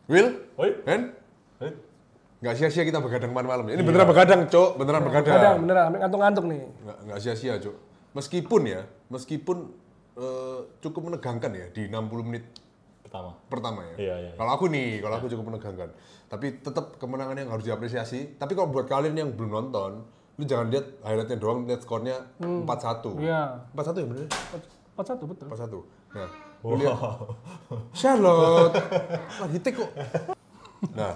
Will? Hen? Nggak sia-sia kita begadang malam-malam. Ini beneran begadang, Cok. Beneran begadang. Beneran, ngantuk-ngantuk nih. Nggak sia-sia, Cok. Meskipun cukup menegangkan ya di 60 menit pertama ya. Iya. Kalau aku cukup menegangkan. Tapi tetap kemenangan yang harus diapresiasi. Tapi kalau buat kalian yang belum nonton, lu jangan lihat highlightnya doang, lihat skornya 4-1. Iya. 4-1 ya bener? 4-1 betul. 4-1. Nah, lu lihat Charlotte lagi tek kok. Nah,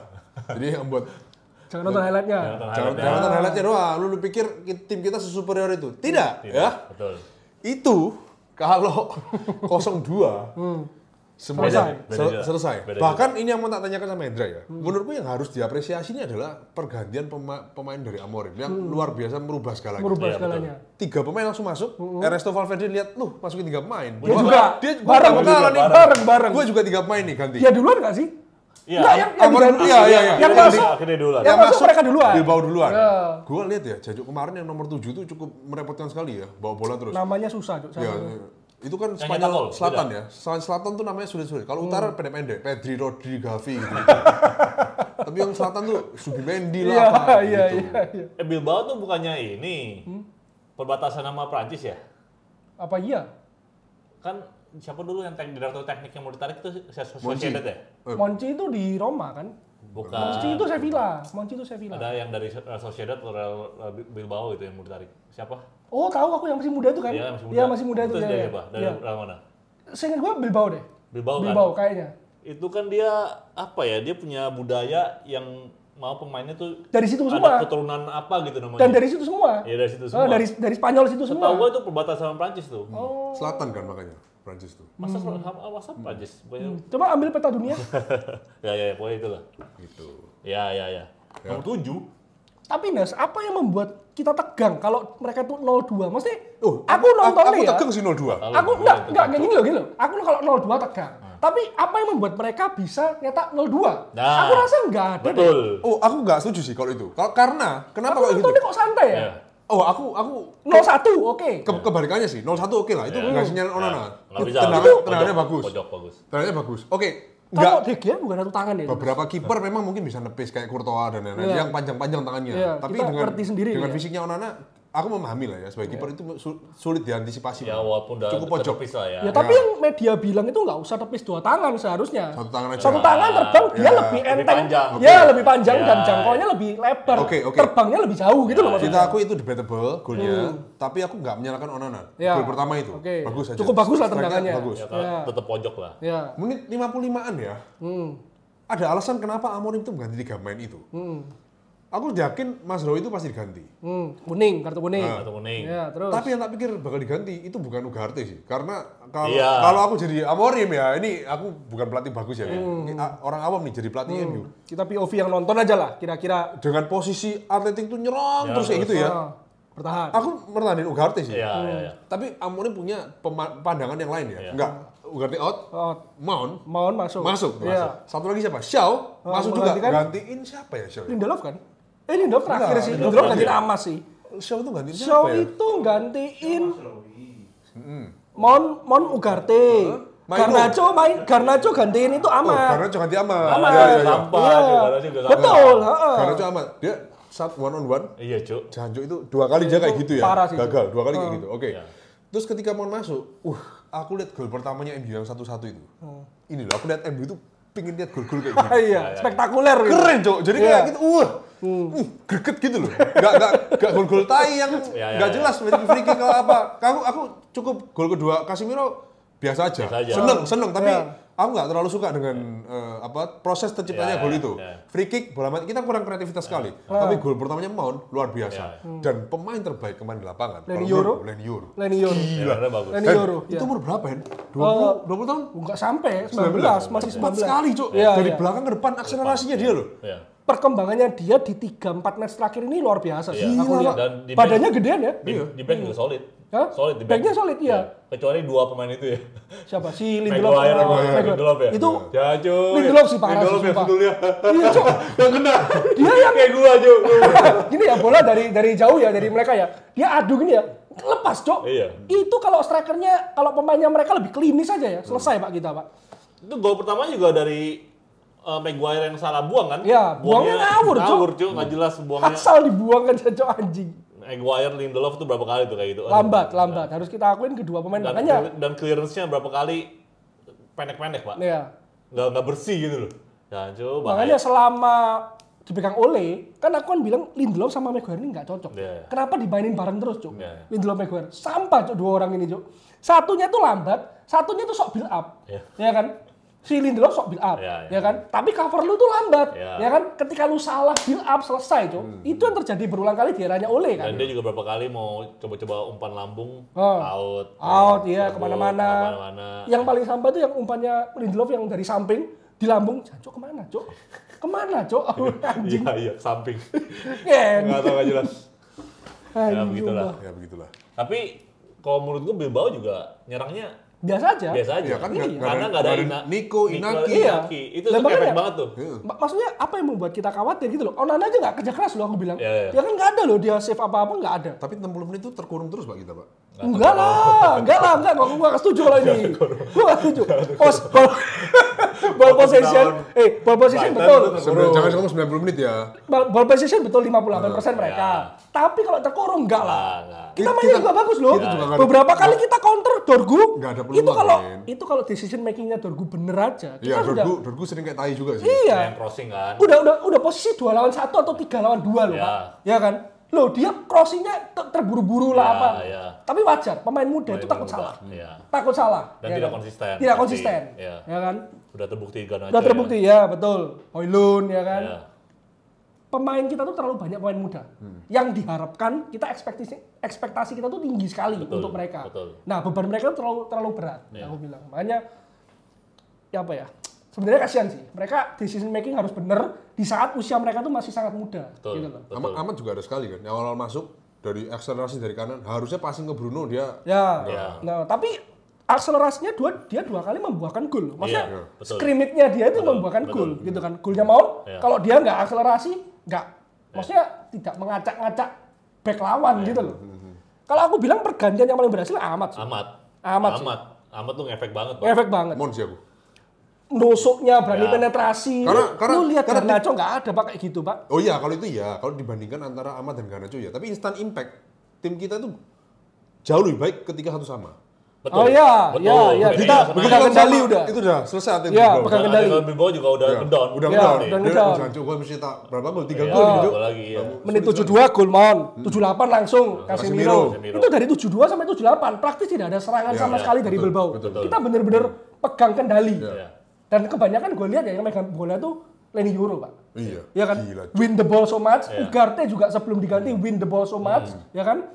jadi yang buat jangan nonton highlightnya. Jangan nonton highlightnya doang. Lu pikir tim kita superior itu? Tidak. Ya. Betul. Itu kalau 0-2 semuanya selesai. Bahkan ini yang mau tak tanyakan sama Hendra ya. Menurutku yang harus diapresiasi ini adalah pergantian pemain dari Amorim yang luar biasa merubah segalanya. Segalanya. 3 pemain langsung masuk. Ernesto Valverde lihat, masukin 3 pemain. Dia juga. Dia bareng. Gue juga 3 pemain nih ganti. Dia duluan nggak sih? Iya. Yang masuk akhirnya duluan. Yang masuk mereka duluan. Bilbao duluan. Ya. Gue lihat ya, Jajuk kemarin yang nomor 7 itu cukup merepotkan sekali ya, bawa bola terus. Namanya susah, Cuk. Ya, itu kan Spanyol Selatan ya. Selatan tuh namanya sulit-sulit. Kalau utara pendek-pendek, Pedri, Rodri, Gavi gitu. Tapi yang selatan tuh Subimendi lah gitu. Iya. Bilbao tuh bukannya ini perbatasan sama Prancis ya? Apa iya? Kan siapa dulu yang direktur teknik yang mau ditarik itu Sociedad ya? Monchi itu di Roma kan? Bukan. Monchi itu Sevilla. Ada yang dari Sociedad atau Bilbao itu yang mau ditarik. Siapa? Oh, tahu aku yang masih muda itu kan? Iya, masih muda itu. Dari apa? Dari mana? Seingat gua Bilbao deh. Bilbao kan? Kayaknya. Itu kan dia apa ya? Dia punya budaya yang mau pemainnya tuh dari situ ada semua. Keturunan apa gitu namanya. Dan dari situ semua. Iya, dari situ semua. Dari Spanyol situ semua. Setahu gua itu perbatasan sama Prancis tuh. Selatan kan makanya Prancis tuh. Masa Prancis? Coba ambil peta dunia. Ya, pokoknya itulah. Gitu. Ya. Nomor 7. Tapi Nas, apa yang membuat kita tegang kalau mereka tuh 0-2? Maksudnya, aku nonton nih ya. Aku tegang sih 0-2. Aku enggak gini loh. Aku kalau 0-2 tegang. Tapi apa yang membuat mereka bisa nyetak 0-2? Nah, aku rasa enggak ada. Betul. Aku enggak setuju sih kalau itu. Kenapa kalau gitu? Nontonnya kok santai ya? Aku 0-1, oke. Kebalikannya sih. 0-1 oke lah. Itu enggak sinyal Onana. Tendangannya bagus. Tendangannya bagus. Oke. Kalau De Gea bukan satu tangan ya. Beberapa kiper memang mungkin bisa nepis kayak Courtois dan lain-lain yang panjang-panjang tangannya. Tapi dengan fisiknya Onana, aku memahami lah ya sebagai kiper itu sulit diantisipasi. Ya walaupun udah cukup pojok. Ya tapi yang media bilang itu nggak usah tepis 2 tangan seharusnya. Satu tangan aja. Satu tangan terbang dia lebih enteng. Lebih panjang dan jangkauannya lebih lebar. Terbangnya lebih jauh gitu loh maksudnya. Kita aku itu debatable golnya, tapi aku nggak menyalahkan Onana. Gol pertama itu bagus aja. Cukup bagus lah tendangannya. Tetap pojok lah. Menit 55-an ya. Ada alasan kenapa Amorim itu mengganti 3 pemain itu. Aku yakin Mas Roy itu pasti diganti. Kuning, kartu kuning. Ya, terus. Tapi yang tak pikir bakal diganti itu bukan Ugarte sih. Karena kalau aku jadi Amorim ya, ini aku bukan pelatih bagus ya. Orang awam nih jadi pelatih MU. Kita POV yang nonton aja lah, kira-kira. Dengan posisi Atletik tuh nyerang terus kayak gitu ya. Bertahan. Aku mertahanin Ugarte sih. Iya. Tapi Amorim punya pandangan yang lain ya. Enggak. Ugarte out. Mount masuk. Satu lagi siapa? Shaw masuk juga. Gantiin siapa ya Shaw? Lindelof kan? Lindelof terakhir sih. Lindelof ganti nama sih. Shaw itu gantiin siapa Shaw ya? itu gantiin Mount Ugarte. Garnacho gantiin itu Amat. Garnacho ganti Amat. Betul. Garnacho Amat. Dia saat one on one. Iya, Cuk. Janjo itu 2 kali aja kayak gitu ya. Parah sih, gagal 2 kali kayak gitu. Oke. Terus ketika mau masuk, aku lihat gol pertamanya MU yang 1-1 itu. Ini loh, aku lihat MU itu pingin lihat gol-gol kayak gitu. Iya, spektakuler. Keren, Cok. Jadi kayak gitu, greget gitu loh. Gak gol-gol tai yang gak jelas free kick apa. Aku cukup gol kedua Casemiro biasa aja. Seneng tapi aku nggak terlalu suka dengan proses terciptanya gol itu. Free kick bola mati kita kurang kreativitas sekali. Tapi gol pertamanya Mount luar biasa. Dan pemain terbaik kemarin di lapangan. Leny Yoro. Gila. Itu umur berapa, Hen? 20 tahun? Enggak sampai, 19, masih 19. Cepat sekali, Cuk. Dari belakang ke depan akselerasinya dia loh. Perkembangannya dia di 3-4 match terakhir ini luar biasa sih. Gila. Badannya gedean ya. Di back juga solid. Solid di backnya solid iya. Kecuali 2 pemain itu ya. Siapa? Si Lindelof. Lindelof ya. Itu ya, Cuk. Lindelof sih parah. Lindelof ya sebetulnya. Iya, Cuk. Yang kena. Dia yang kayak gua, Cuk. Gini ya, bola dari jauh ya, dari mereka ya. Dia adu gini ya. Lepas, Cuk. Iya. Itu kalau strikernya, kalau pemainnya mereka lebih klinis aja ya. Selesai, Pak, kita, Pak. Itu gol pertama juga dari Maguire yang salah buang kan? Iya, buangnya ngawur, Cuk, nggak jelas buangnya. Asal dibuang kan Cuk anjing. Maguire, Lindelof itu berapa kali tuh kayak gitu? Lambat. Harus kita akuin kedua pemain makanya. Dan clearance-nya berapa kali pendek-pendek, Pak. Iya. Nggak bersih gitu loh. Ya, coba. Makanya selama dipegang Ole, kan aku kan bilang Lindelof sama Maguire ini nggak cocok. Yeah. Kenapa dimainin bareng terus, Cuk? Yeah. Lindelof Maguire. Sampah, Cuk, dua orang ini, Cuk. Satunya tuh lambat, satunya tuh sok build up. Yeah. Ya kan? Si Lindelof sok build up, ya kan? Tapi cover lu tuh lambat, ya kan? Ketika lu salah build up selesai, Cuk. Itu yang terjadi berulang kali di eranya Ole kan. Dan dia juga berapa kali mau coba-coba umpan lambung, out, iya kemana-mana. Yang paling sampah tuh yang umpannya Lindelof yang dari samping di lambung, Cuk kemana, Cuk? Kemana, Cuk? Anjing. Iya, samping. Nggak tahu nggak jelas. Ya begitulah. Tapi kalau menurut gue Bilbao juga nyerangnya biasa aja. Ya, kan karena nggak ada Nico, Inaki. Itu tuh efek banget tuh. Maksudnya apa yang membuat kita khawatir gitu loh. Onana aja nggak kerja keras loh aku bilang. Iya. Ya kan nggak ada loh dia save apa-apa nggak ada. Tapi 60 menit itu terkurung terus Pak kita Pak. Enggak lah. Gue nggak setuju kalau ini. Gue nggak setuju. Ball possession betul. Jangan ngomong 90 menit ya. Ball possession betul 58% mereka. Tapi kalau terkurung enggak lah. Kita mainnya juga bagus loh. Beberapa kali kita counter Dorgu. Itu kalau decision makingnya Dorgu bener aja. Iya, Dorgu sering kayak tai juga sih. Iya. Crossing kan. Udah posisi 2 lawan 1 atau 3 lawan 2 loh, Pak. Ya kan? Loh, dia crossingnya terburu-buru lah apa. Ya. Tapi wajar, pemain muda itu takut salah. Takut salah. Dan tidak konsisten. Tidak konsisten. Ya kan? Udah terbukti kan. Udah terbukti ya, betul. Hoylund ya kan. Pemain kita tuh terlalu banyak pemain muda. Yang diharapkan kita ekspektasi kita tuh tinggi sekali untuk mereka. Nah, beban mereka tuh terlalu berat, aku bilang. Makanya ya apa ya? Sebenarnya kasihan sih. Mereka decision making harus bener di saat usia mereka tuh masih sangat muda. Gitu loh. Amat juga ada sekali kan. Yang awal masuk dari akselerasi dari kanan, harusnya passing ke Bruno dia. Nah, tapi akselerasinya dia 2 kali membuahkan gol. Maksudnya scrimmage-nya dia itu membuahkan gol gitu kan. Golnya mau kalau dia nggak akselerasi, maksudnya tidak mengacak-ngacak back lawan gitu loh. Kalau aku bilang pergantian yang paling berhasil Amat sih. Amat tuh ngefek banget. Ngefek banget. Mon sih aku. Nusuknya berani penetrasi. Karena lu lihat Garnacho nggak ada Pak kayak gitu, Pak. Oh iya, kalau itu ya, kalau dibandingkan antara Amat dan Garnacho ya. Tapi instant impact tim kita itu jauh lebih baik ketika satu sama. Betul. Oh iya. Kita pegang kendali udah. Itu udah selesai tim. Iya, pegang kendali. Bilbao juga udah ngedown. Udah ngedown. Garnacho gua mesti tak berapa gol? 3 gol gitu. Menit 72 gol mon. 78 langsung Casemiro. Itu dari 72 sampai 78 praktis tidak ada serangan sama sekali dari Bilbao. Kita benar-benar pegang kendali. Dan kebanyakan gue lihat ya yang megang bola tuh Leny Yoro, Pak. Iya. Ya kan? Win the ball so much. Ugarte juga sebelum diganti win the ball so much, ya kan?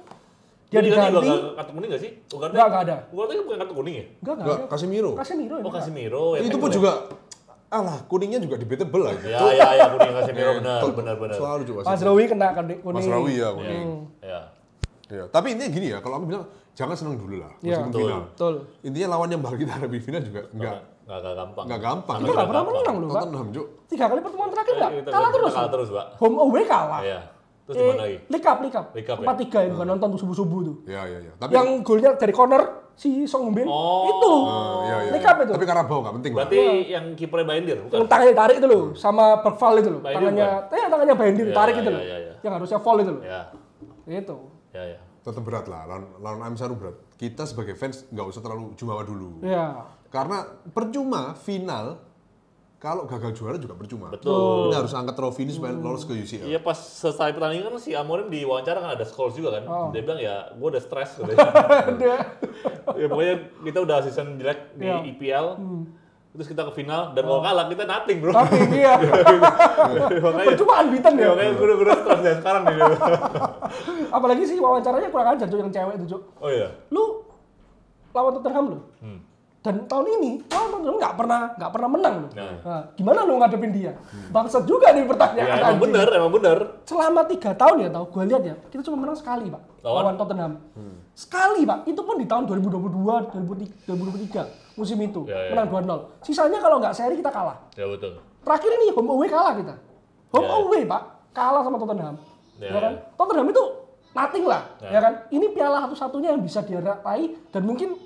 Dia diganti. Kartu kuning enggak sih? Ugarte enggak ada. Ugarte bukan kartu kuning ya? Enggak. Casemiro. Casemiro. Itu pun juga kuningnya juga debatable lah. Ya, kuning Casemiro benar. Selalu juga. Mazraoui kena kuning. Mazraoui ya kuning. Iya. Tapi intinya gini ya, kalau aku bilang jangan senang dulu lah. Meskipun final. Betul. Intinya lawan yang bakal kita hadapi final juga enggak gampang. Kita nggak pernah menang loh, Pak. Tottenham, Cuk. 3 kali pertemuan terakhir nggak? Kalah terus, Pak. Home away kalah. Iya. Terus gimana lagi? League Cup. 4-3 ya, bukan nonton subuh-subuh tuh. Iya. Tapi yang golnya dari corner si Song Bin itu. Iya. League Cup itu. Tapi Carabao nggak penting, Pak. Berarti yang kipernya Bayendir, bukan? Yang tangannya tarik itu loh, sama Berval itu loh. Tangannya Bayendir tarik itu loh. Yang harusnya fall itu loh. Itu. Iya. Tetap berat lah, lawan AM Saru berat. Kita sebagai fans nggak usah terlalu jumawa dulu. Iya. Karena percuma final, kalau gagal juara juga percuma. Betul. Kita harus angkat trofi ini supaya lolos ke UCL. Iya, pas selesai pertandingan kan si Amorim di wawancara kan ada Scholes juga kan. Dia bilang ya, gue udah stres. Ya pokoknya kita udah season jelek di IPL. Terus kita ke final dan kalau kalah kita nothing, bro. Nothing, iya. Percuma unbeaten ya. Makanya gue udah stres ya sekarang nih. Apalagi sih wawancaranya kurang ajar Cuk, yang cewek itu, Cuk. Oh iya. Lu lawan Tottenham lu. Dan tahun ini lawan Tottenham nggak pernah menang lu. Nah, gimana lu ngadepin dia? Bangsat juga nih pertanyaan. Ya, emang bener. Selama 3 tahun ya gue lihat ya, kita cuma menang sekali, Pak. Lawan Tottenham. Sekali, Pak. Itu pun di tahun 2022, 2023 musim itu. Menang 2-0. Sisanya kalau nggak seri kita kalah. Ya betul. Terakhir ini home away kalah kita. Home away, Pak. Kalah sama Tottenham. Ya kan? Tottenham itu nothing lah, ya kan? Ini piala satu-satunya yang bisa dia raih dan mungkin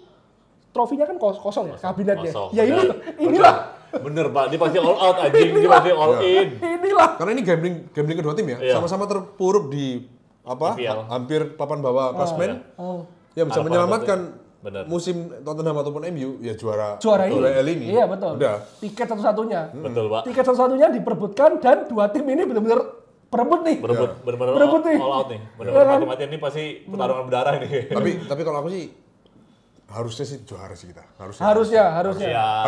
trofinya kan kosong ya, kabinetnya. Ya inilah Bener Pak, dia pasti all out anjing, dia pasti all in. Inilah. Karena ini gambling kedua tim ya, sama-sama terpuruk di hampir papan bawah klasemen. Ya bisa menyelamatkan musim Tottenham ataupun MU ya juara L ini. Iya betul. Udah. Tiket satu-satunya. Betul Pak. Tiket satu-satunya diperebutkan dan dua tim ini benar-benar berebut nih. Berebut nih. All out nih. Benar-benar mati-matian ini pasti pertarungan berdarah nih. Tapi kalau aku sih harusnya sih juara sih kita. Harusnya.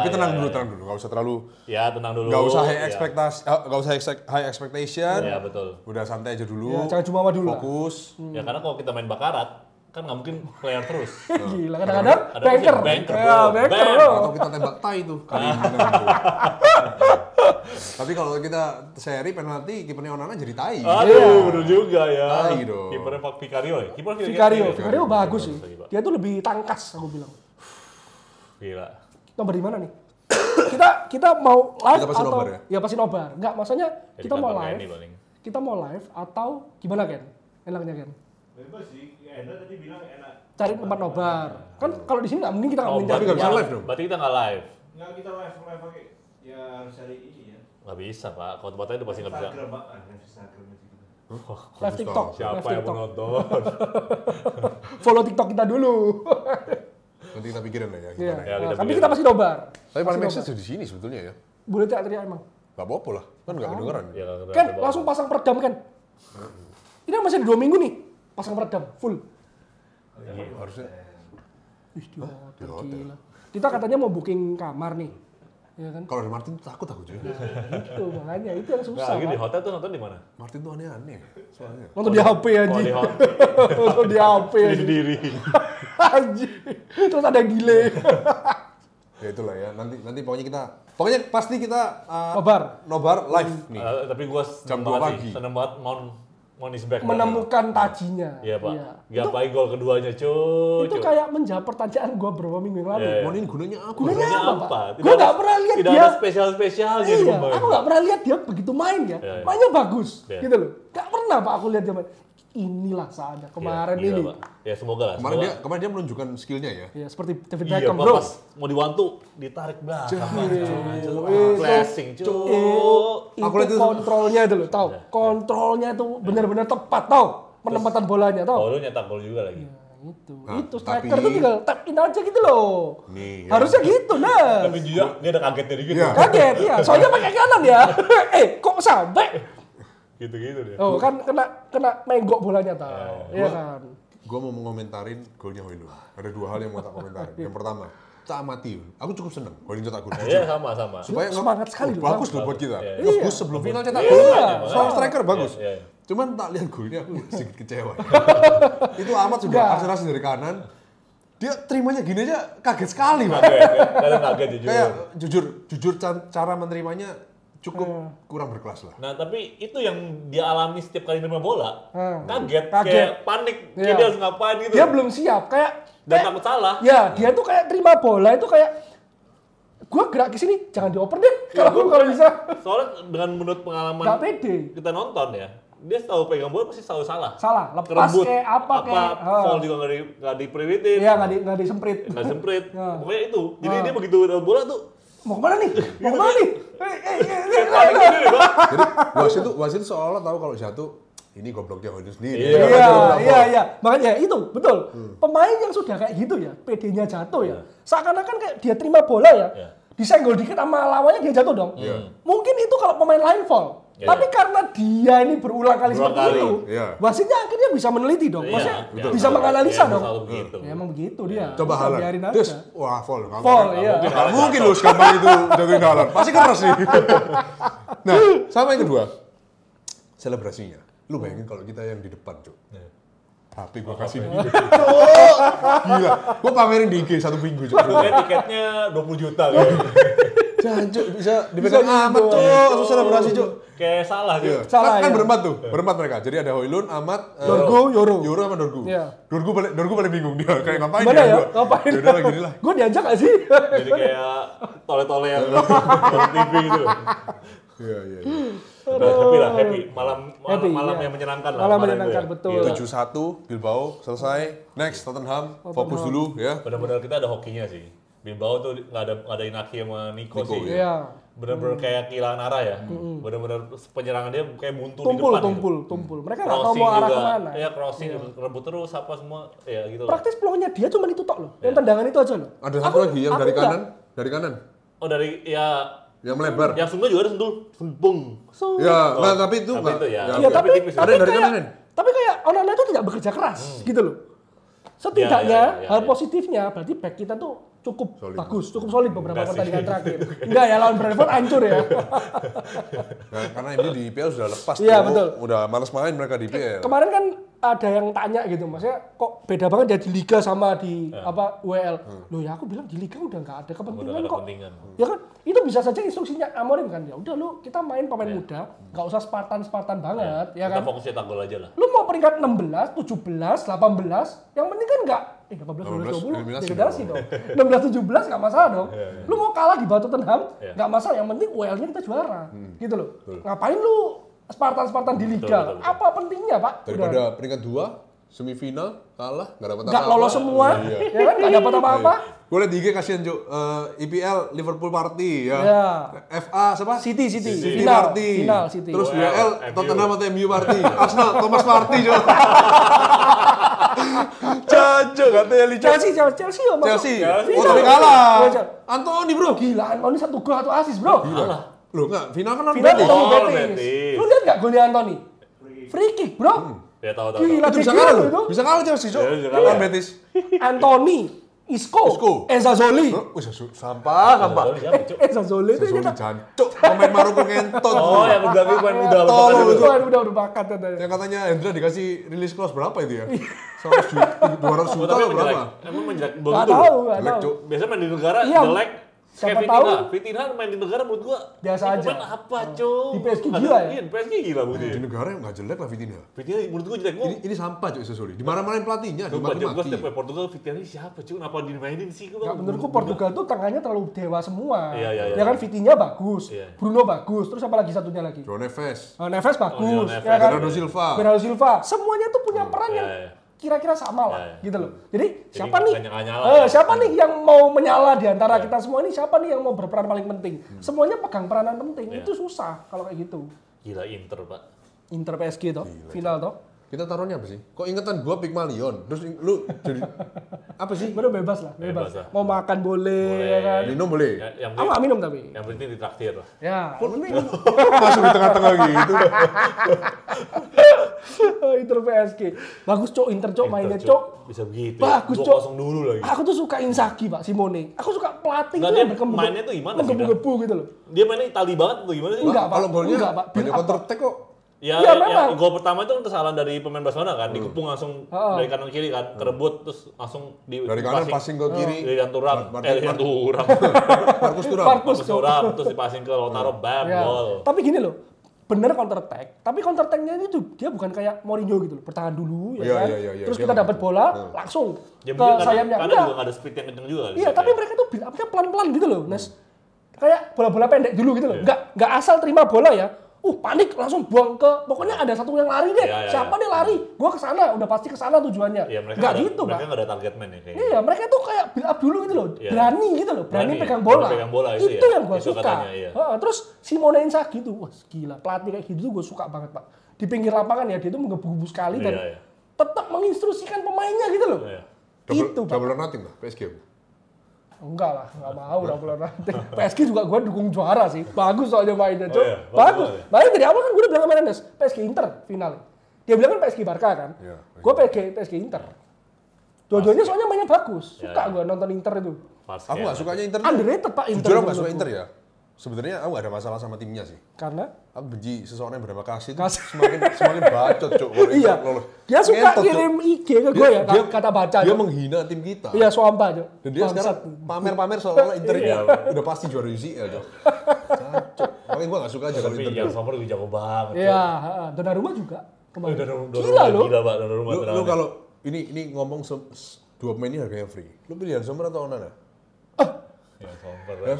Tapi tenang dulu. Enggak usah terlalu. Ya, tenang dulu. Enggak usah high expectation. Iya, betul. Udah santai aja dulu. Ya, jangan jumawa dulu. Fokus. Ya karena kalau kita main bakarat kan nggak mungkin player terus. Gila, kadang-kadang banker. Banker. Atau kita tembak tai tuh kali ini. Tapi kalau kita seri penalti kipernya Onana jadi tai. Aduh, bener juga ya. Tai dong. Kipernya Pak Vicario ya. Vicario bagus sih. Dia tuh lebih tangkas aku bilang. Gila. Nomor di mana nih? kita mau live kita pasti atau nobar ya? Ya pasti nobar. Enggak, maksudnya Jadi kita mau kantor live. Kenny paling. Kita mau live atau gimana Ken? Enaknya Ken? Bebas sih, Enda tadi bilang enak. Cari tempat nobar. Kan kalau di sini nggak mungkin kita nggak mungkin Tapi nggak bisa live dong. Berarti kita nggak live. Enggak, kita live pakai ya harus cari ini ya. Nggak bisa Pak. Kalau tempatnya itu pasti nggak bisa. Instagram, Pak. Instagram aja gitu. live TikTok. Siapa Live yang TikTok. mau nonton? Follow TikTok kita dulu. Nanti kita pikirin lah ya. Iya. Gimana. Ya, kita Tapi pikirin. kita pasti nobar. Tapi paling make sense di sini sebetulnya ya. Boleh teriak emang. Gak apa-apa lah. Kan nggak kedengeran. Ya, Kan langsung pasang peredam kan. Ini masih ada 2 minggu nih. Pasang peredam full. Harusnya. Ih, di hotel, gila. Kita katanya mau booking kamar nih. Ya kan? Kalau ada Martin tuh takut aku cuy. Itu makanya itu yang susah. Nah, lagi di Pak. hotel tuh nonton di mana? Martin tuh aneh-aneh soalnya. Nonton di HP aja. Oh, di hotel. Nonton di HP aja. Sendiri. Anjir. Terus ada yang delay. Ya itulah ya. Nanti pokoknya pasti kita nobar live nih. Tapi gue Jam 2 pagi. seneng banget Mount is back. Menemukan tajinya. Iya Pak. Gapai gol keduanya cuy. Itu kayak menjawab pertanyaan gue beberapa minggu yang lalu. Mon ini gunanya apa? Gunanya apa, Pak? Tidak Gue nggak pernah lihat tidak dia. ada spesial-spesialnya di Iya, pemain. aku nggak pernah lihat dia begitu main ya. Mainnya bagus, Iya. gitu loh. Nggak pernah Pak aku lihat dia main. Inilah saatnya kemarin Gila, ini. Pak. Ya semoga lah. Kemarin dia menunjukkan skillnya ya. Ya seperti David Iya, Beckham, Pak, bro. pas mau diwantu ditarik belakang. Flashing cuy. Aku lihat Itu kontrolnya itu loh, tau? Kontrolnya itu benar-benar tepat, tau? Penempatan bolanya, tau? Oh, lu nyetak gol juga lagi. Itu striker tuh tinggal tap in aja gitu loh. Nih, ya. Harusnya gitu, nah. Tapi dia ada kagetnya dikit. Iya. Kaget, ya. Soalnya pakai kanan ya. Kok sampai? Gitu-gitu dia. Oh, kan kena menggok bolanya, tau? Iya kan? Gue mau ngomentarin golnya Højlund. Ada 2 hal yang mau tak komentarin. Yang pertama, tak amati. Aku cukup seneng Højlund cetak gol. Iya, sama. Supaya Semangat sekali loh. bagus loh buat kita. Iya. Bagus sebelum final cetak gol. Soal striker bagus. Iya. Cuman tak lihat golnya aku sedikit kecewa. Itu amat sudah akselerasi dari kanan. Dia terimanya gini aja kaget sekali, Pak. Kaget jujur. Kayak jujur cara menerimanya cukup kurang berkelas lah. Nah, tapi itu yang dia alami setiap kali nerima bola. Kaget, Kaget. kayak panik. Iya. Kayak dia harus ngapain gitu. Dia belum siap, Dan takut salah. Ya, dia tuh kayak terima bola itu kayak gua gerak ke sini, jangan dioper deh. Kalau bisa. Soalnya dengan menurut pengalaman Nggak pede. kita nonton ya, dia selalu pegang bola pasti selalu salah. Salah, lepas Kerebut. kayak apa kayak. Foul juga nggak diperiwitin. Iya, nggak disemprit. Nggak semprit. Ya. Pokoknya itu. Jadi dia begitu dapat bola tuh Mau kemana nih? Mau kemana nih? panik sendiri, Pak. Jadi wasit itu seolah tahu kalau satu ini gobloknya Højlund sendiri. Iya. Makanya itu betul. Pemain yang sudah kayak gitu ya, PD-nya jatuh ya. Seakan-akan kayak dia terima bola ya. Disenggol dikit sama lawannya dia jatuh dong. Mungkin itu kalau pemain lain foul. Tapi karena dia ini berulang kali seperti itu, wasitnya akhirnya bisa meneliti dong. Maksudnya bisa menganalisa dong. Ya, emang begitu dia. Coba Haaland. Biarin Terus, aja. wah foul. Foul, iya. Nggak mungkin loh segampang itu jatuhin Haaland. Pasti keras sih. Nah, sama yang kedua, selebrasinya. Lu bayangin kalau kita yang di depan, Cuk. HP gua kasih dia. Gila. Gua pamerin di IG 1 minggu, Cuk. Tiketnya 20 juta gitu. Jangan, Cuk, bisa dipegang amat, Cuk. Langsung selebrasi, Cuk. Kayak salah gitu. Salah, Kan ya. berempat tuh, berempat mereka. Jadi ada Højlund, Amat, Dorgu, Yoro. Yoro sama Dorgu. Iya. Dorgu paling bingung dia, kayak ngapain Gimana ya? gua? Ngapain? Ya udah lah gini lah. Gue diajak gak sih? Jadi kayak tole-tole yang nonton TV gitu. Iya. Happy lah, happy. Malam Happy, iya. yang menyenangkan lah. Malam kemarin menyenangkan, itu ya. betul. Gila. 7-1 Bilbao selesai. Next Tottenham, fokus dulu ya. Benar-benar kita ada hokinya sih. Bilbao tuh nggak ada Inaki sama Nico sih. Iya. Bener-bener kayak kehilangan arah ya. Bener-bener penyerangan dia kayak buntu di depan. Tumpul. Mereka nggak tahu mau arah kemana. Iya, crossing, rebut terus apa semua, ya gitu. Praktis peluangnya dia cuma itu tok loh. Yang tendangan itu aja loh. Ada satu lagi yang dari kanan. Oh dari ya. Yang melebar. Yang Sunda juga ada sentul. Ya, nah tapi itu enggak. Iya, tapi ada yang dari kanan. Tapi kayak Onana itu tidak bekerja keras gitu loh. Setidaknya hal positifnya berarti back kita tuh cukup bagus, cukup solid beberapa pertandingan terakhir. Enggak ya, lawan Brentford hancur ya. Nah, karena ini di IPL sudah lepas. Iya, betul. Udah malas main mereka di IPL. Kemarin kan ada yang tanya gitu, maksudnya kok beda banget ya di Liga sama di UEL. Loh ya aku bilang di Liga udah nggak ada kepentingan kok. Ya kan, itu bisa saja instruksinya Amorim kan. Ya udah lu kita main pemain muda, nggak usah Spartan banget, ya kan. Kita fokus cetak gol aja lah. Lu mau peringkat 16, 17, 18, yang penting kan nggak 18, 19, 20, degradasi dong. 16, 17 nggak masalah dong. Lu mau kalah di Tottenham, nggak masalah. Yang penting UEL-nya kita juara, gitu loh. Ngapain lu Spartan di Liga? Betul. Apa pentingnya, Pak? Daripada peringkat 2, semifinal, kalah, nggak dapat apa-apa. Nggak lolos semua, ya kan? Nggak dapat apa-apa. Gue liat di IG kasihan, Cuk. IPL, Liverpool Party, ya. FA, siapa? City. Final City. Terus UEL, Tottenham atau MU Party. Arsenal, Thomas Party, Cuk. Cocok, katanya Liga. Chelsea ya, Chelsea. Oh, tapi kalah. Anthony, bro. Gila, Anthony 1 gol 1 assist, bro. Gila. Loh, enggak. Final kan Betis. Lu lihat nggak golnya Anthony? Free kick, bro. Ya tahu. Gila, itu bisa kalah loh. Bisa kalah Chelsea, Cuk. Lawan Betis. Anthony, Isco. Enzazoli. Sampah. Enzazoli itu Enzazoli jancuk. Pemain Maroko ngentot. Oh, yang udah pemain muda. Udah bakat katanya. Yang katanya Hendra dikasih rilis clause berapa itu ya? 200 juta atau berapa? Emang menjelek Nggak tahu. Biasanya main di negara jelek. Siapa tahu Vitinha main di negara menurut gua biasa aja. Apa, Cuk? Di PSG gila ya? Iya, di PSG gila Budi. Di negara enggak jelek lah Vitinha. Vitinha menurut gua jelek. Ini sampah, Cuk, Sesoli. Dimarahin pelatihnya, dimaki-maki. Gua setiap Portugal Vitinha ini siapa, Cuk? Kenapa dimainin sih gua? Menurutku Portugal tuh tengahnya terlalu dewa semua. Iya. Ya kan Vitinha bagus, Bruno bagus, terus apa lagi satunya lagi? João Neves. Neves bagus, ya kan? Bernardo Silva. Semuanya tuh punya peran yang kira-kira sama lah, gitu loh. Jadi siapa nih yang mau menyala di antara kita semua ini? Siapa nih yang mau berperan paling penting? Semuanya pegang peranan penting. Itu susah kalau kayak gitu. Gila Inter, Pak. Inter PSG toh, final toh. Kita taruhnya apa sih? Kok ingetan gua Pygmalion? Terus lu jadi apa sih? Bener bebas lah. Mau makan boleh, ya kan? Minum boleh. Nggak minum tapi. Yang penting ditraktir. Ya. Masuk di tengah-tengah gitu. Inter PSG. Bagus, Cok. Inter, Cok. Mainnya, Cok. Bisa begitu. Bagus, Cok. 2-0 dulu lagi. Aku tuh suka Inzaghi, Pak, Simone. Aku suka pelatih itu yang berkembang. Mainnya tuh gimana sih? Menggebu-gebu gitu loh. Dia mainnya Itali banget atau gimana sih? Enggak, Pak. Kalau golnya Pak. banyak counter attack kok. Ya, gol pertama itu kesalahan dari pemain Barcelona kan, dikepung langsung dari kanan kiri kan, kerebut terus langsung dari kanan passing ke kiri. Dari Turam. Marcus Thuram terus dipasing ke Lautaro, bam, gol. Tapi gini loh, bener counter attack, tapi counter attack-nya itu dia bukan kayak Mourinho gitu loh, bertahan dulu ya kan. Terus kita dapat bola langsung ke sayapnya. Karena juga nggak ada speed yang kenceng juga. Iya, tapi mereka tuh build-up-nya pelan-pelan gitu loh, Nes. Kayak bola-bola pendek dulu gitu loh. Nggak asal terima bola ya. Panik langsung buang ke, pokoknya ada satu yang lari deh. Siapa nih lari? Gua kesana, udah pasti kesana tujuannya. Nggak gitu, Pak. Mereka nggak ada target man ya kayaknya. Iya, mereka tuh kayak build up dulu gitu loh. Berani gitu loh, berani pegang bola. Itu yang gua suka. Terus Simone Inzaghi tuh, wah gila, pelatih kayak gitu tuh gua suka banget, Pak. Di pinggir lapangan ya, dia tuh menggebu-gebu sekali dan tetap menginstruksikan pemainnya gitu loh. Itu, Pak. Double nothing lah, PSG. Enggak lah, enggak mau double nanti. PSG juga gue dukung juara sih. Bagus soalnya mainnya, Cok. Bagus. Main dari awal kan gue udah bilang sama Rennes, PSG Inter final. Dia bilang kan PSG Barca kan. Gue PSG Inter. Dua-duanya soalnya mainnya bagus. Suka gue nonton Inter itu. Aku nggak sukanya Inter. Underrated, Pak, Inter. Jujur aku nggak suka Inter ya. Sebenarnya aku gak ada masalah sama timnya sih. Karena? Aku benci seseorang yang bernama Kasih semakin bacot, Cuk. Iya. Dia suka kirim IG ke gue ya, kata baca. Dia menghina tim kita. Iya, suampa, Cuk. Dan dia sekarang pamer-pamer soalnya Inter udah pasti juara UCL, Cuk. Cuk. Makanya gue gak suka aja kalau Inter. Yang Sommer juga jago banget. Iya, Donnarumma juga. Gila loh. Gila, Pak, Donnarumma. Lu kalau ini ngomong dua pemain ini harganya free. Lu pilih Sommer atau Onana?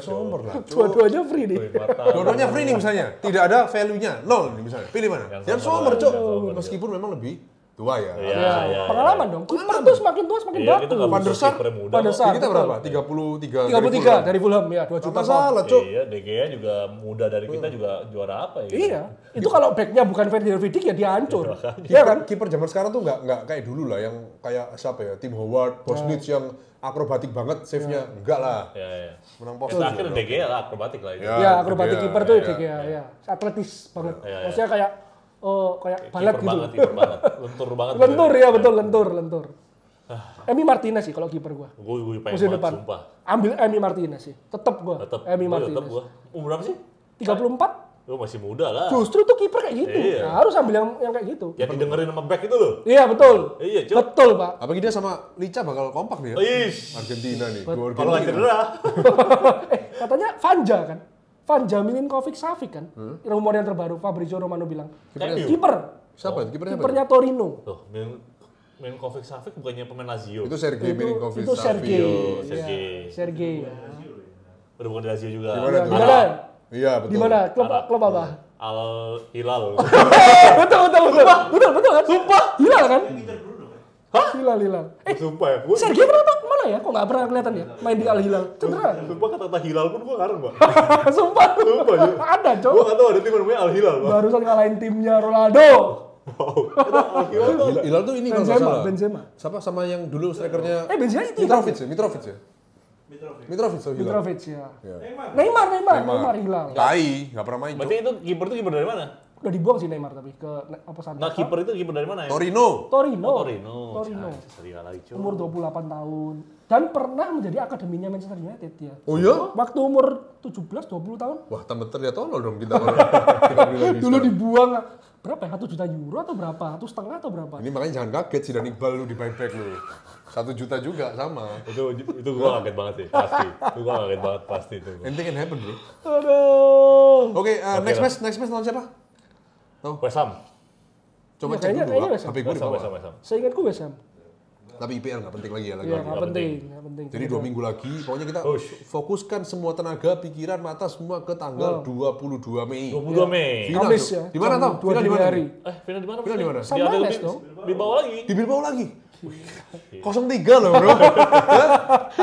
Sommer lah. Dua-duanya free nih. Dua-duanya free nih misalnya. Tidak ada value-nya. 0 nih misalnya. Pilih mana? Sommer, Cok. Meskipun memang lebih Tua ya. Iya. Pengalaman dong. Kiper tuh semakin tua semakin bagus. Van der Sar. Kita berapa? 33 dari Fulham ya, 2 juta. Salah, Cuk. Iya, De Gea juga muda dari kita juga juara apa ya? Iya. Itu kalau backnya bukan Virgil van Dijk ya dia hancur. Iya kan? Kiper zaman sekarang tuh nggak kayak dulu lah yang kayak siapa ya? Tim Howard, Bosnich yang akrobatik banget save-nya. Enggak lah. Iya. Menang postur. Akhirnya De Gea lah akrobatik lah itu. Ya, akrobatik kiper tuh De Gea ya. Atletis banget. Maksudnya kayak balet gitu. Kiper banget. Lentur banget. Lentur ya, betul lentur. Emi Martinez sih kalau kiper gua. Gue pengen musim banget, depan. sumpah. Ambil Emi Martinez sih. Tetap gua. Emi Martinez. Tetap gua. Umur berapa sih? 34. Lu masih muda lah. Justru tuh kiper kayak gitu. Iya. Nah, harus ambil yang kayak gitu. Yang didengerin sama back itu loh. Iya, betul. Iya, Cuk. Betul, Pak. Apalagi dia sama Lica bakal kompak nih ya. Ish. Argentina nih. Kalau nggak cedera. Katanya Vanja kan. Vanja Milinkovic Savic kan. Rumor yang terbaru Fabrizio Romano bilang. Kiper. Siapa itu? Kipernya Torino. Tuh, Milinkovic Savic bukannya pemain Lazio. Itu Sergei Milinkovic Itu Savic. Sergei. Udah bukan di Lazio juga. Di mana? Iya, betul. Di mana? Klub apa? Al Hilal. Betul kan? Sumpah. Hilal kan? Hah? Hilal. Sumpah ya. Sergei kenapa kemana ya? Kok nggak pernah kelihatan ya? Main di Al Hilal. Cedera. Sumpah kata Hilal pun gue ngarang, Pak. Sumpah. Ya. Ada, Cok. Gue nggak tahu ada tim namanya Al Hilal, Pak. Barusan ngalahin timnya Ronaldo. Wow. Al Hilal tuh. Hilal tuh ini kalau nggak salah. Benzema. Siapa sama yang dulu strikernya? Benzema itu. Mitrovic ya? Mitrovic so Hilal. Mitrovic ya. Neymar Hilal. Nggak pernah main. Berarti itu kiper tuh kiper dari mana? Udah dibuang sih Neymar tapi ke apa sana. Nah, kiper itu kiper dari mana ya? Torino. Torino. Umur 28 tahun dan pernah menjadi akademinya Manchester United ya. Oh iya? Waktu umur 17 20 tahun. Wah, tambah ya tolol dong kita kalau kita beli lagi. Dulu dibuang berapa ya? 1 juta euro atau berapa? 1,5 atau berapa? Ini makanya jangan kaget sih dan Iqbal lu di buyback lu. 1 juta juga sama. Itu gua kaget banget sih, pasti. Itu gua kaget banget pasti itu. Anything can happen, bro. Aduh. Oke, next match lawan siapa? West Ham. Coba Iya, cek kayaknya dulu, West Ham. HP gue di bawah. West Ham. Saya ingatku West Ham. Tapi IPL nggak penting lagi ya lagi. Iya, nggak penting. Jadi 2 minggu lagi, pokoknya kita fokuskan semua tenaga, pikiran, mata semua ke tanggal 22 Mei. 22 Mei. Final, Kamis Cuk. ya. Di mana tau? Final di mana? Final di mana? Final di mana? Sama Mes dong. Di bawah lagi. Di Bilbao lagi. 0-3 loh, bro.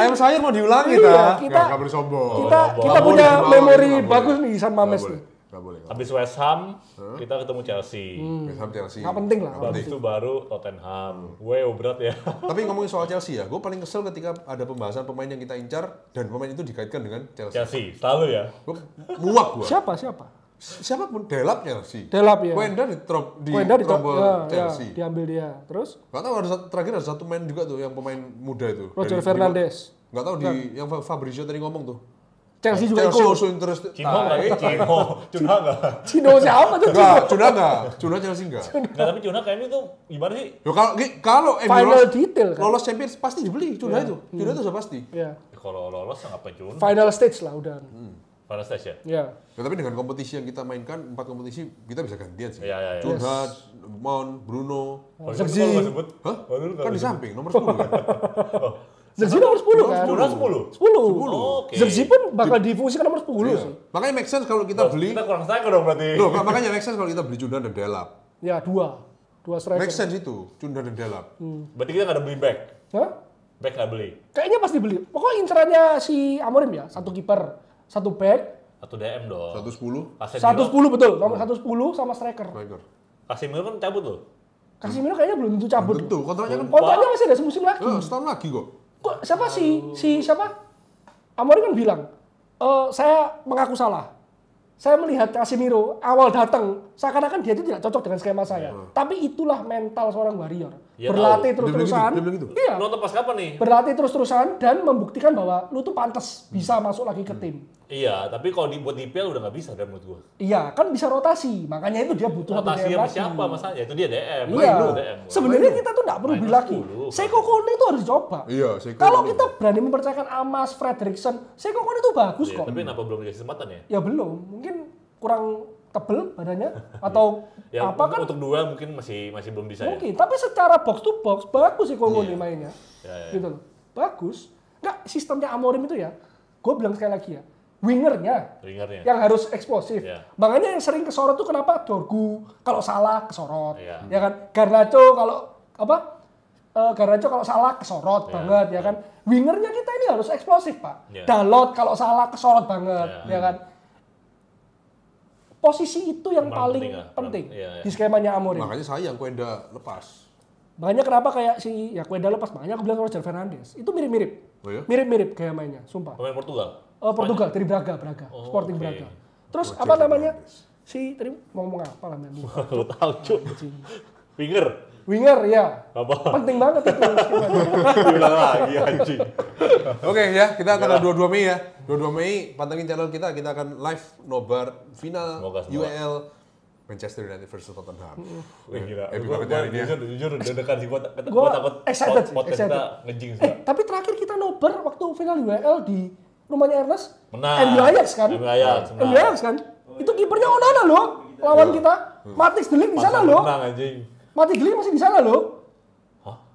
Ayam sayur mau diulangi Iya, Nggak boleh sombong. Kita punya memori bagus nih sama Mes nih. Nggak boleh. Habis West Ham, kita ketemu Chelsea. West Ham Chelsea. Nggak penting lah. Habis itu baru Tottenham. Wow, berat ya. Tapi ngomongin soal Chelsea ya, gue paling kesel ketika ada pembahasan pemain yang kita incar dan pemain itu dikaitkan dengan Chelsea. Chelsea, selalu ya. Gue muak gue. Siapapun Delap Chelsea. Delap ya. Koenda di Chelsea. Diambil dia. Terus Gak tahu terakhir ada satu main juga tuh yang pemain muda itu. Roger Fernandes. Gak tahu yang Fabrizio tadi ngomong tuh. Chelsea juga Chelsea ikut. also interested. Cino nggak? Cino siapa tuh? Cuna Chelsea enggak. Nggak, tapi Cuna kayaknya itu gimana sih? Yo kalau Final detail kan. lolos Champions pasti dibeli Cuna itu. Cuna itu sudah pasti. Iya. Kalau lolos ngapain Cuna? Final stage lah udah. Final stage ya? Iya. Ya, tapi dengan kompetisi yang kita mainkan 4 kompetisi kita bisa gantian sih. Iya. Cuna, Mount, Bruno. Zerzi. Hah? Kan di samping nomor 10 kan. Zerzi nomor 10 kan? Cuna 10? 10. Oke. Zerzi pun bakal difungsikan nomor 10 sih. Makanya make sense kalau kita beli. Kita kurang striker dong berarti. Loh, makanya make sense kalau kita beli Cuna dan Delap. Ya, dua striker. Make sense itu, Cuna dan Delap. Berarti kita nggak ada beli back. Hah? Back nggak beli. Kayaknya pasti beli. Pokoknya incerannya si Amorim ya, 1 kiper, 1 back, Atau DM dong. 110. 110 betul, nomor 110 sama striker. Casemiro kan cabut loh. Casemiro kayaknya belum tentu cabut. Tentu, kontraknya kan Kontraknya masih ada semusim lagi. setahun lagi kok. Kok siapa siapa? Amorim kan bilang, saya mengaku salah. Saya melihat Casemiro awal datang, seakan-akan dia itu tidak cocok dengan skema saya. Tapi itulah mental seorang warrior. Ya, Berlatih tahu. terus-terusan. Dia bilang gitu? Iya. Nonton pas kapan nih? Berlatih terus-terusan dan membuktikan bahwa lu tuh pantas bisa masuk lagi ke tim. Iya, tapi kalau dibuat di IPL udah nggak bisa dan menurut gua. Iya, kan bisa rotasi. Makanya itu dia butuh Rotasi DM sama lagi. siapa masalahnya? Itu dia DM. Iya. DM. Sebenarnya kita tuh nggak perlu beli lagi. 10. Seiko Kone itu harus dicoba. Iya, Seiko Kalau Kone. kita berani mempercayakan Amas, Fredrickson, Seiko Kone itu bagus Iya, kok. tapi kenapa belum dikasih kesempatan ya? Ya belum, mungkin kurang tebel badannya atau Ya, apa kan? untuk duel mungkin masih belum bisa ya. Mungkin, tapi secara box to box bagus sih Kone mainnya. Ya. Gitu loh. Bagus. Enggak, sistemnya Amorim itu ya. Gue bilang sekali lagi ya. wingernya yang harus eksplosif. Makanya yang sering kesorot tuh kenapa Dorgu kalau salah kesorot, ya kan? Garnacho kalau salah kesorot banget, ya kan? Wingernya kita ini harus eksplosif, Pak. Dalot kalau salah kesorot banget, ya kan? Posisi itu yang paling penting di skemanya Amorim. Makanya sayang Cuenda lepas. Makanya kenapa kayak si Cuenda lepas, makanya aku bilang Roger Fernandes. Itu mirip-mirip. Oh, ya? Mirip-mirip gaya mainnya, sumpah. Pemain Portugal? Portugal, dari Braga. Sporting Braga. Terus Roger apa namanya? Si tadi mau ngomong apa lah namanya? Lu tahu, Cuk. Winger, ya. Apa? Penting banget itu. Diulang lagi, anjing. Oke ya, kita tanggal 22 Mei ya. 22 Mei, pantengin channel kita akan live nobar final UEL Manchester United versus Tottenham. Gila. Epic banget hari ini ya. Jujur, deg-degan sih. Gue takut excited. podcast kita ngejing sih. Tapi terakhir kita nobar waktu final UEL di rumahnya Ernest. Menang. MU Ajax kan? MU Ajax kan? Itu kipernya Onana loh, lawan kita. Matic De Ligt di sana loh. Menang anjing. Matic De Ligt masih di sana loh.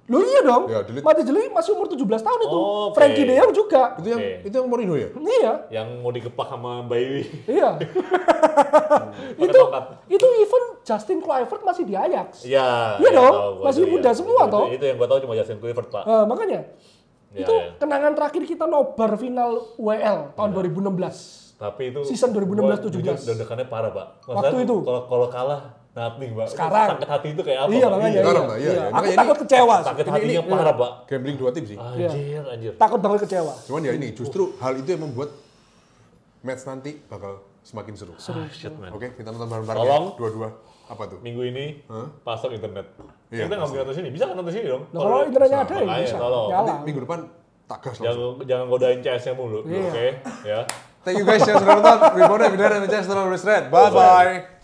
Loh iya dong. Ya, Matic De Ligt masih umur 17 tahun itu. Frankie De Jong juga. Itu yang Mourinho ya? Iya. Yang mau dikepak sama Bailey. Iya. itu even Justin Kluivert masih di Ajax. Iya. Iya dong. Masih muda semua toh. Itu yang gue tahu cuma Justin Kluivert, Pak. Makanya. Itu kenangan terakhir kita nobar final UEL tahun 2016. Tapi itu season 2016-17. Deg-degannya parah, Pak. Waktu itu. Kalau kalah nothing, Pak. Sekarang. Sakit hati itu kayak apa? Iya, makanya. Iya. Aku takut kecewa. Sakit hatinya parah, Pak. Gambling 2 tim sih. Anjir. Takut banget kecewa. Cuman ya ini, justru hal itu yang membuat match nanti bakal semakin seru. Shit, man. Oke, kita nonton bareng-bareng Tolong. ya. Dua-dua. Apa tuh? Minggu ini pasang internet. Iya, Kita nggak bisa nonton sini. Bisa kan nonton sini dong? Nah, kalau internetnya ada ya bisa. Nanti minggu depan tak gas langsung. Jangan godain CS-nya mulu. Oke, ya. Thank you guys yang sudah nonton. Reboundnya Bidara Manchester United. Bye-bye.